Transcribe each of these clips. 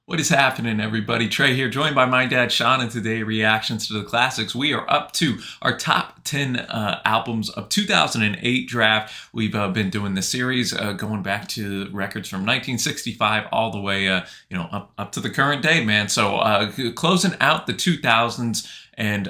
What is happening, everybody? Trey here, joined by my dad, Sean, and today reactions to the classics. We are up to our top 10 albums of 2008 draft. We've been doing this series going back to records from 1965 all the way, up to the current day, man. So closing out the 2000s, and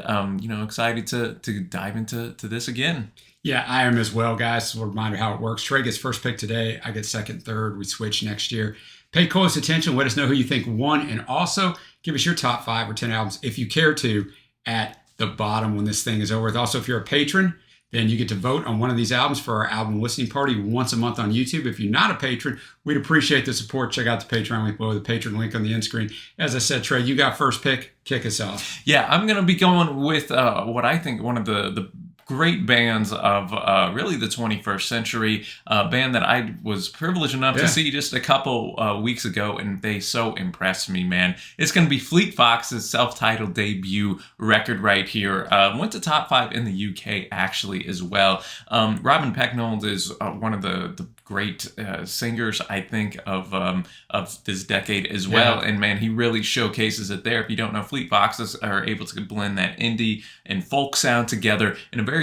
excited to dive into this again. Yeah, I am as well, guys. So a reminder how it works. Trey gets first pick today. I get second, third. We switch next year. Pay close attention. Let us know who you think won. And also give us your top 5 or 10 albums, if you care to, at the bottom when this thing is over. Also, if you're a patron, then you get to vote on one of these albums for our album listening party once a month on YouTube. If you're not a patron, we'd appreciate the support. Check out the Patreon link below, the Patreon link on the end screen. As I said, Trey, you got first pick. Kick us off. Yeah, I'm going to be going with what I think one of the great bands of really the 21st century, band that I was privileged enough to see just a couple weeks ago, and they so impressed me, man. It's going to be Fleet Fox's self-titled debut record right here. Went to top 5 in the UK, actually, as well. Robin Pecknold is one of the great singers, I think, of this decade as well. And man, he really showcases it there. If you don't know, Fleet Foxes are able to blend that indie and folk sound together in a very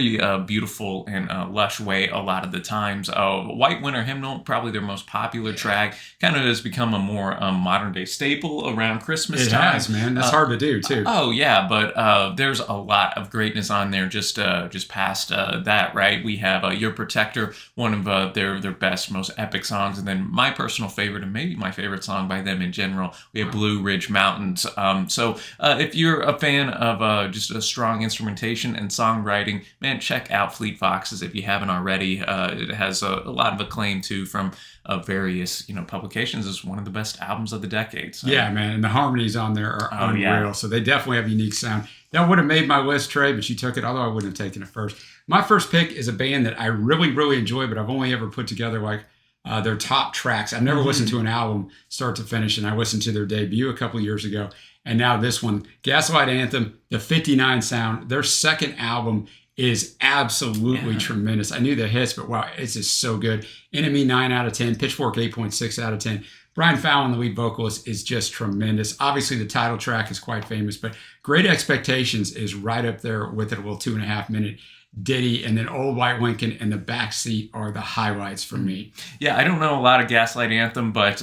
beautiful and lush way a lot of the times. White Winter Hymnal, probably their most popular track, kind of has become a more modern day staple around Christmas time. It has, man. That's hard to do, too. Oh, yeah, but there's a lot of greatness on there just past that, right? We have Your Protector, one of their best, most epic songs, and then my personal favorite, and maybe my favorite song by them in general, we have Blue Ridge Mountains. So if you're a fan of just a strong instrumentation and songwriting, man, check out Fleet Foxes if you haven't already. It has a lot of acclaim too from various publications as one of the best albums of the decade. So. Yeah, man, and the harmonies on there are unreal. Yeah. So they definitely have unique sound. That would have made my list, Trey, but you took it, although I wouldn't have taken it first. My first pick is a band that I really, really enjoy, but I've only ever put together like their top tracks. I've never listened to an album start to finish, and I listened to their debut a couple of years ago, and now this one, Gaslight Anthem, the 59 sound. Their second album is absolutely tremendous. I knew the hits, but wow, it's just so good. Enemy 9 out of 10, Pitchfork 8.6 out of 10. Brian Fallon, the lead vocalist, is just tremendous. Obviously, the title track is quite famous, but Great Expectations is right up there with it, a little 2.5-minute ditty, and then Old White Lincoln and The Backseat are the highlights for me. Yeah, I don't know a lot of Gaslight Anthem, but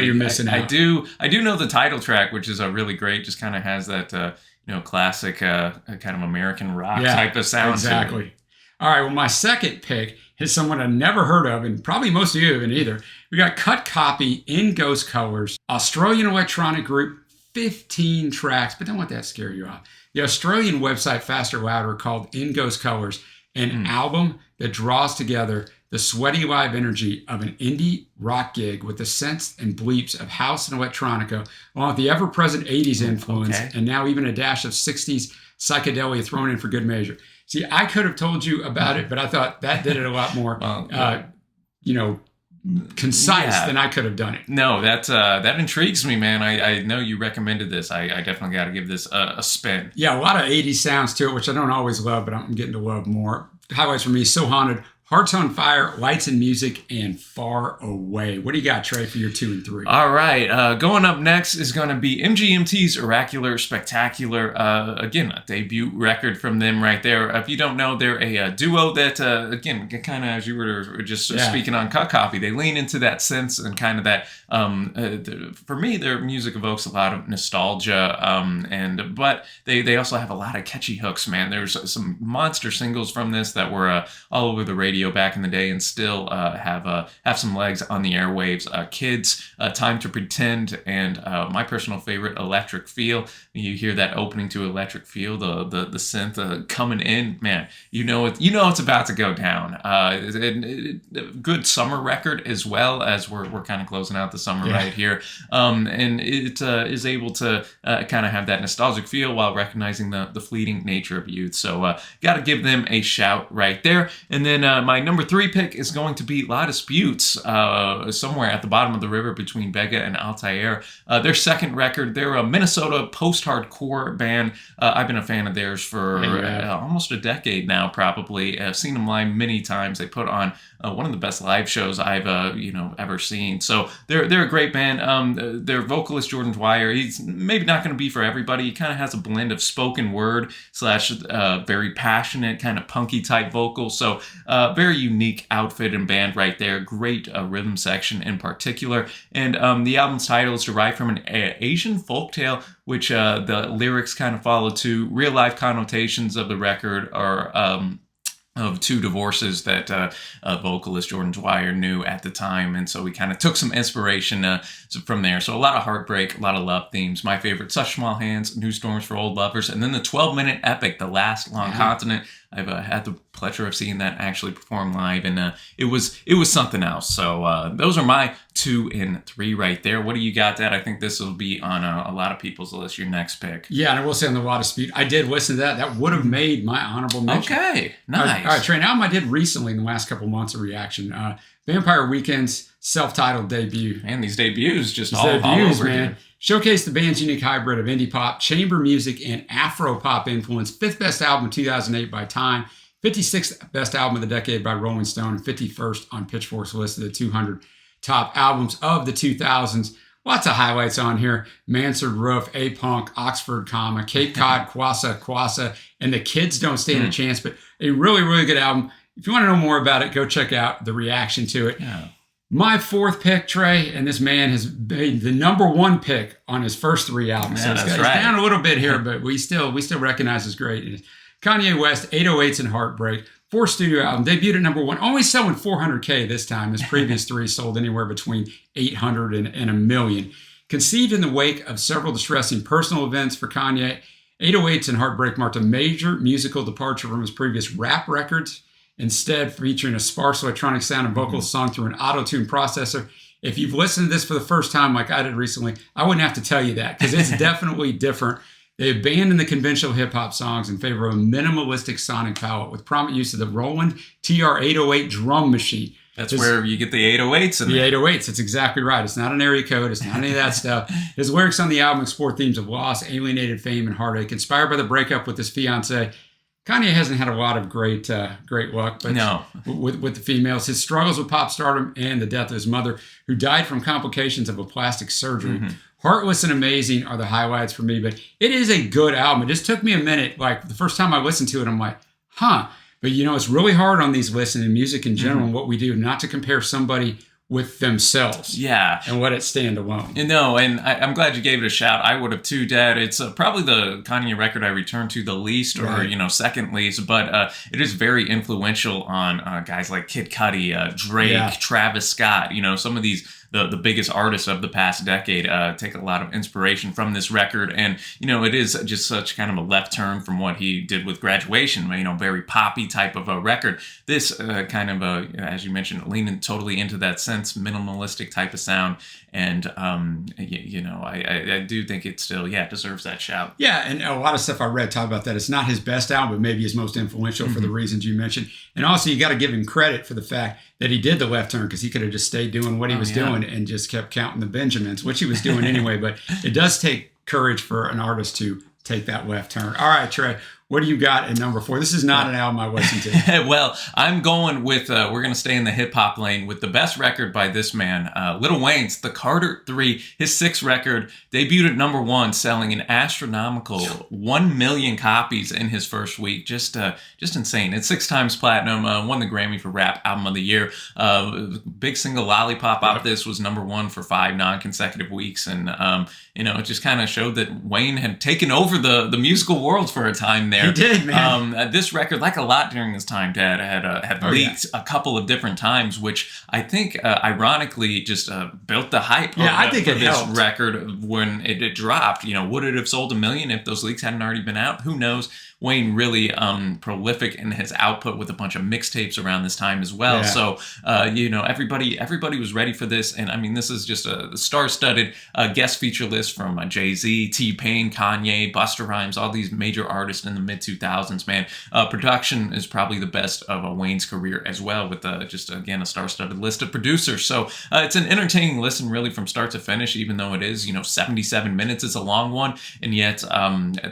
you're missing out. I do know the title track, which is a really great, just kind of has that classic kind of American rock type of sound. Exactly. All right, well, my second pick is someone I've never heard of, and probably most of you haven't either. We got Cut Copy in Ghost Colors, Australian electronic group, 15 tracks, but don't let that scare you off. The Australian website Faster Louder called In Ghost Colors an album that draws together the sweaty live energy of an indie rock gig with the scents and bleeps of house and electronica, along with the ever-present 80s influence, and now even a dash of 60s psychedelia thrown in for good measure. See, I could have told you about it, but I thought that did it a lot more, concise than I could have done it. No, that intrigues me, man. I know you recommended this. I definitely got to give this a spin. Yeah, a lot of 80s sounds to it, which I don't always love, but I'm getting to love more. Highlights for me, So Haunted, Hearts on Fire, Lights and Music, and Far Away. What do you got, Trey, for your 2 and 3? All right. Going up next is going to be MGMT's Oracular Spectacular. Again, a debut record from them right there. If you don't know, they're a duo that, again, kind of as you were just speaking on Cut Copy, they lean into that sense and kind of that, for me, their music evokes a lot of nostalgia, but they also have a lot of catchy hooks, man. There's some monster singles from this that were all over the radio back in the day and still have some legs on the airwaves. Kids, Time to Pretend, and my personal favorite, Electric Feel. You hear that opening to Electric Feel, the synth coming in, man. You know it's about to go down. Good summer record as well, as we're kind of closing out the summer right here, and it is able to kind of have that nostalgic feel while recognizing the fleeting nature of youth. So got to give them a shout right there. And then My number 3 pick is going to be La Disputes, somewhere at the bottom of the river between Bega and Altair. Their second record, they're a Minnesota post-hardcore band. I've been a fan of theirs for almost a decade now, probably. I've seen them live many times. They put on one of the best live shows I've ever seen. So they're a great band. Their vocalist Jordan Dwyer, he's maybe not going to be for everybody. He kind of has a blend of spoken word / very passionate, kind of punky type vocals. So very unique outfit and band right there. Great rhythm section in particular. And the album's title is derived from an Asian folktale, which the lyrics kind of follow to. Real life connotations of the record are of 2 divorces that vocalist Jordan Dwyer knew at the time. And so we kind of took some inspiration from there. So a lot of heartbreak, a lot of love themes. My favorite, Such Small Hands, New Storms for Old Lovers, and then the 12-minute epic, The Last Long Continent. I've had the pleasure of seeing that actually perform live, and it was something else. So those are my 2 and 3 right there. What do you got, Dad? I think this will be on a lot of people's list, your next pick. Yeah, and I will say on the La Dispute, I did listen to that. That would have made my honorable mention. Okay, nice. All right, Trey, an album I did recently in the last couple of months of reaction. Vampire Weekend's self-titled debut. Man, these debuts just all over man. Showcased the band's unique hybrid of indie pop, chamber music, and Afro pop influence. 5th best album in 2008 by Time, 56th best album of the decade by Rolling Stone, and 51st on Pitchfork's list of the 200 top albums of the 2000s. Lots of highlights on here. Mansard Roof, A-Punk, Oxford Comma, Cape Cod, Kwasa, and The Kids Don't Stand a Chance. But a really, really good album. If you want to know more about it, go check out the reaction to it. Yeah. My 4th pick, Trey, and this man has made the number 1 pick on his first 3 albums. Yeah, so he's down a little bit here, but we still recognize his greatness. Kanye West, 808s and Heartbreak, 4th studio album, debuted at number 1, only selling 400K this time. His previous 3 sold anywhere between 800 and a million. Conceived in the wake of several distressing personal events for Kanye, 808s and Heartbreak marked a major musical departure from his previous rap records, instead featuring a sparse electronic sound and vocals sung through an auto-tune processor. If you've listened to this for the first time like I did recently, I wouldn't have to tell you that, because it's definitely different. They abandoned the conventional hip-hop songs in favor of a minimalistic sonic palette with prominent use of the Roland TR-808 drum machine. That's where you get the 808s in there. The 808s, that's exactly right. It's not an area code. It's not any of that stuff. His lyrics on the album explore themes of loss, alienated fame, and heartache. Inspired by the breakup with his fiancée, Kanye hasn't had a lot of great luck, but with the females. His struggles with pop stardom and the death of his mother, who died from complications of a plastic surgery. Heartless and Amazing are the highlights for me, but it is a good album. It just took me a minute. Like, the first time I listened to it, I'm like, huh. But, it's really hard on these lists and in music in general and what we do, not to compare somebody with themselves. Yeah. And let it stand alone. No, and I'm glad you gave it a shout. I would have too, Dad. It's probably the Kanye record I return to the least, or, second least, but it is very influential on guys like Kid Cudi, Drake, Travis Scott, some of these the biggest artists of the past decade take a lot of inspiration from this record. And, it is just such kind of a left turn from what he did with Graduation, very poppy type of a record. This kind of, as you mentioned, leaning totally into that sense, minimalistic type of sound. And, I do think it still, deserves that shout. Yeah, and a lot of stuff I read talk about that. It's not his best album, but maybe his most influential for the reasons you mentioned. And also, you got to give him credit for the fact that he did the left turn, because he could have just stayed doing what he was doing and just kept counting the Benjamins, which he was doing anyway. But it does take courage for an artist to take that left turn. All right, Trey, what do you got at number 4? This is not an album I listened to. Well, I'm going with, we're going to stay in the hip-hop lane with the best record by this man, Lil Wayne's The Carter 3, his 6th record, debuted at number 1, selling an astronomical 1 million copies in his first week. Just insane. It's 6 times platinum, won the Grammy for Rap Album of the Year. Big single Lollipop off this was number 1 for 5 non-consecutive weeks. And, it just kind of showed that Wayne had taken over the musical world for a time there. He did, man. This record, like a lot during this time, Dad, had leaked a couple of different times, which I think, ironically, just built the hype I think for it this helped. record when it dropped. Would it have sold 1 million if those leaks hadn't already been out? Who knows? Wayne really prolific in his output with a bunch of mixtapes around this time as well. So, everybody was ready for this. And I mean, this is just a star-studded guest feature list from Jay-Z, T-Pain, Kanye, Busta Rhymes, all these major artists in the mid-2000s, man. Production is probably the best of Wayne's career as well, with just, again, a star-studded list of producers. So it's an entertaining listen, really, from start to finish, even though it is, 77 minutes. It's a long one, and yet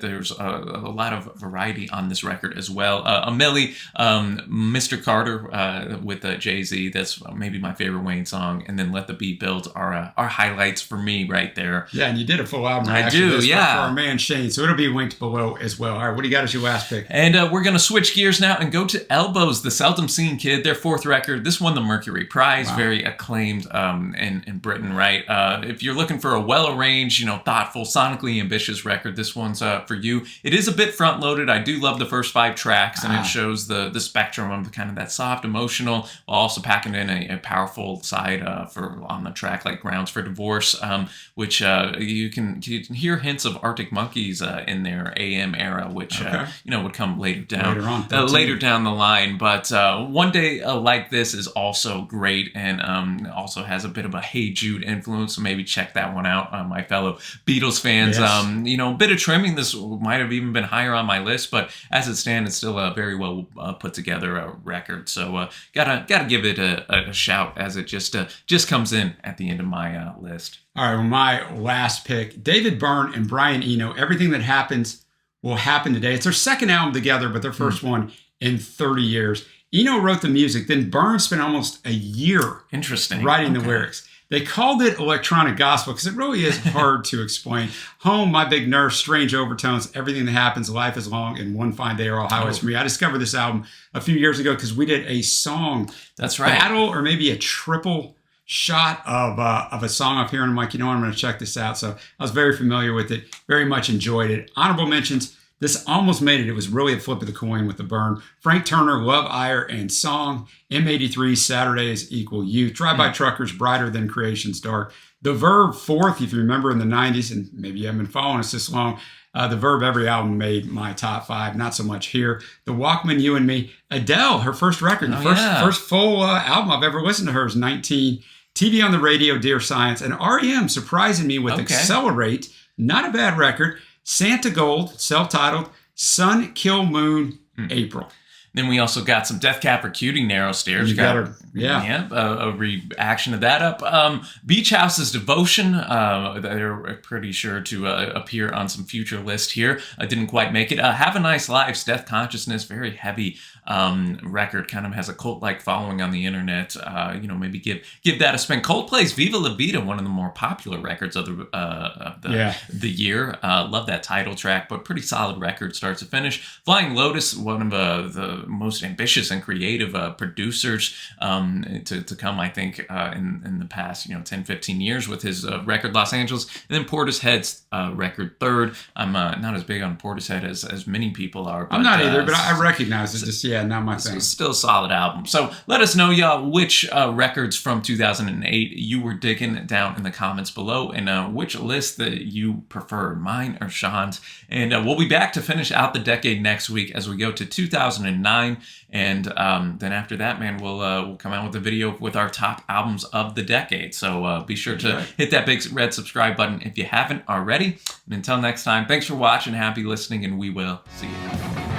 there's a lot of variety on this record as well. A Milli, Mr. Carter with Jay-Z, that's maybe my favorite Wayne song, and then Let the Beat Build are highlights for me right there. Yeah, and you did a full album. I do, for our man Shane, so it'll be linked below as well. All right, what do you got as your last pick? And we're going to switch gears now and go to Elbows, the Seldom Seen Kid, their fourth record. This won the Mercury Prize, very acclaimed in Britain, right? If you're looking for a well-arranged, thoughtful, sonically ambitious record, this one's for you. It is a bit front-loaded. I do love the first 5 tracks, and it shows the spectrum of kind of that soft, emotional, while also packing in a powerful side on the track like Grounds for Divorce, which you can hear hints of Arctic Monkeys in their AM era, which would come later down the line. But One Day Like This is also great, and also has a bit of a Hey Jude influence, so maybe check that one out, my fellow Beatles fans. A bit of trimming. This might have even been higher on my list, but as it stands, it's still a very well put together record. So gotta give it a shout, as it just comes in at the end of my list. All right, well, my last pick, David Byrne and Brian Eno, Everything That Happens Will Happen Today. It's their second album together, but their first one in 30 years. Eno wrote the music, then Byrne spent almost a year writing the lyrics. They called it electronic gospel because it really is hard to explain. Home, My Big Nurse, Strange Overtones, Everything That Happens, Life is Long, and One Fine Day Are All Highways for Me. I discovered this album a few years ago because we did a song battle, or maybe a triple shot of a song up here, and I'm like, I'm going to check this out. So I was very familiar with it, very much enjoyed it. Honorable mentions, this almost made it. It was really a flip of the coin with the Byrne. Frank Turner, Love, Ire, and Song. M83, Saturdays Equal Youth. Drive-By Truckers, Brighter Than Creation's Dark. The Verve, fourth, if you remember in the 90s, and maybe you haven't been following us this long, the Verve, every album made my top 5, not so much here. The Walkman, You and Me. Adele, her first record, first full album I've ever listened to her is 19. TV on the Radio, Dear Science. And R.E.M. surprising me with Accelerate, not a bad record. Santa Gold, self-titled, Sun, Kill, Moon, April. Then we also got some Death Cab for Cutie, Narrow Stairs. A reaction to that up. Beach House's Devotion. They're pretty sure to appear on some future list here. I didn't quite make it. Have a Nice Life, Death Consciousness, very heavy record. Kind of has a cult-like following on the internet. Maybe give that a spin. Coldplay's Viva La Vida, one of the more popular records of the year. Love that title track, but pretty solid record, start to finish. Flying Lotus, one of the most ambitious and creative producers to come, I think, in the past 10, 15 years with his record Los Angeles. And then Portishead's record third. I'm not as big on Portishead as many people are. But, I'm not either, but I recognize it. Just not my thing. It's still a solid album. So let us know, y'all, which records from 2008 you were digging down in the comments below, and which list that you prefer, mine or Sean's. And we'll be back to finish out the decade next week as we go to 2009. And then after that, man, we'll come out with a video with our top albums of the decade. So be sure to hit that big red subscribe button if you haven't already. And until next time, thanks for watching, happy listening, and we will see you.